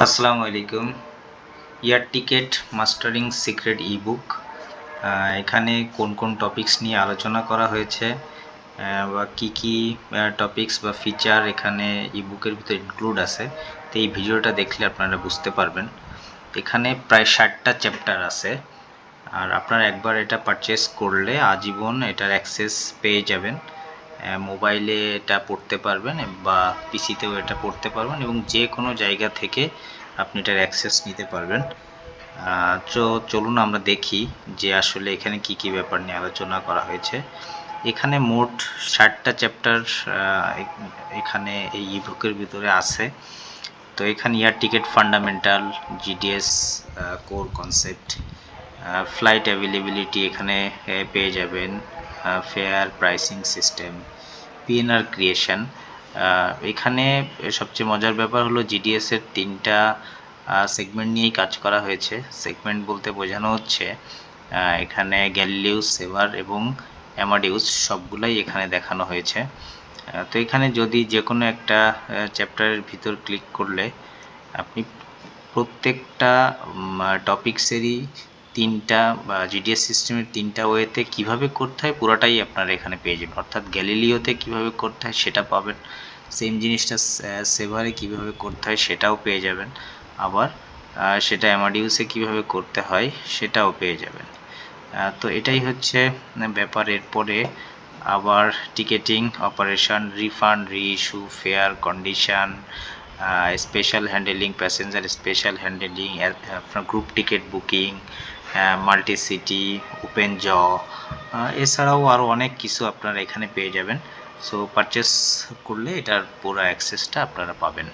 আসসালামু আলাইকুম। Air ticket mastering secret ebook, এখানে কোন কোন টপিকস নিয়ে আলোচনা করা হয়েছে বা কি টপিকস বা ফিচার এখানে ইবুকের ভিতরে ইনক্লুড আছে, তো এই ভিডিওটা দেখলে আপনারা বুঝতে পারবেন। এখানে প্রায় 60টা চ্যাপ্টার আছে, আর আপনারা একবার এটা পারচেস করলে আজীবন এটার অ্যাক্সেস পেয়ে যাবেন। মোবাইলে এটা পড়তে পারবেন বা পিসিতেও এটা পড়তে পারবেন, এবং যে কোনো জায়গা থেকে আপনি এটার অ্যাক্সেস নিতে পারবেন। তো চলুন আমরা দেখি যে আসলে এখানে কি ব্যাপার নিয়ে আলোচনা করা হয়েছে। এখানে মোট 60টা চ্যাপ্টার এখানে এই ইবুকের ভিতরে আছে। তো এখানে air ticket fundamental, GDS core concept, flight availability এখানে পেয়ে যাবেন, fair pricing system, PNR creation. এখানে সবচেয়ে মজার ব্যাপার হলো জিডিএস এর 3টা সেগমেন্ট নিয়েই কাজ করা হয়েছে। সেগমেন্ট বলতে বোঝানো হচ্ছে এখানে গ্যালিলিওস, সেভার এবং অ্যামাডিউস সবগুলাই এখানে দেখানো হয়েছে। তো এখানে যদি যে কোনো একটা চ্যাপ্টারের ভিতর ক্লিক করলে আপনি প্রত্যেকটা টপিক্সেরই 3টা বা জিডিএস সিস্টেমের 3টা ওয়েতে কিভাবে করতে হয় পুরোটাই আপনারা এখানে পেয়ে যাবেন। অর্থাৎ গ্যালিলিওতে কিভাবে করতে হয় সেটা পাবেন, সেম জিনিসটা সেভারে কিভাবে করতে হয় সেটাও পেয়ে যাবেন, আবার সেটা অ্যামাডিউসে কিভাবে করতে হয় সেটাও পেয়ে যাবেন। তো এটাই হচ্ছে ব্যাপার। এরপরে আবার ticketing operation, refund, reissue, fare condition, special handling, passenger special handling, আপনার group ticket booking, multi city, open jaw, এছাড়াও আরও অনেক কিছু আপনারা এখানে পেয়ে যাবেন। সো পারচেস করলে এটার পুরো অ্যাক্সেসটা আপনারা পাবেন।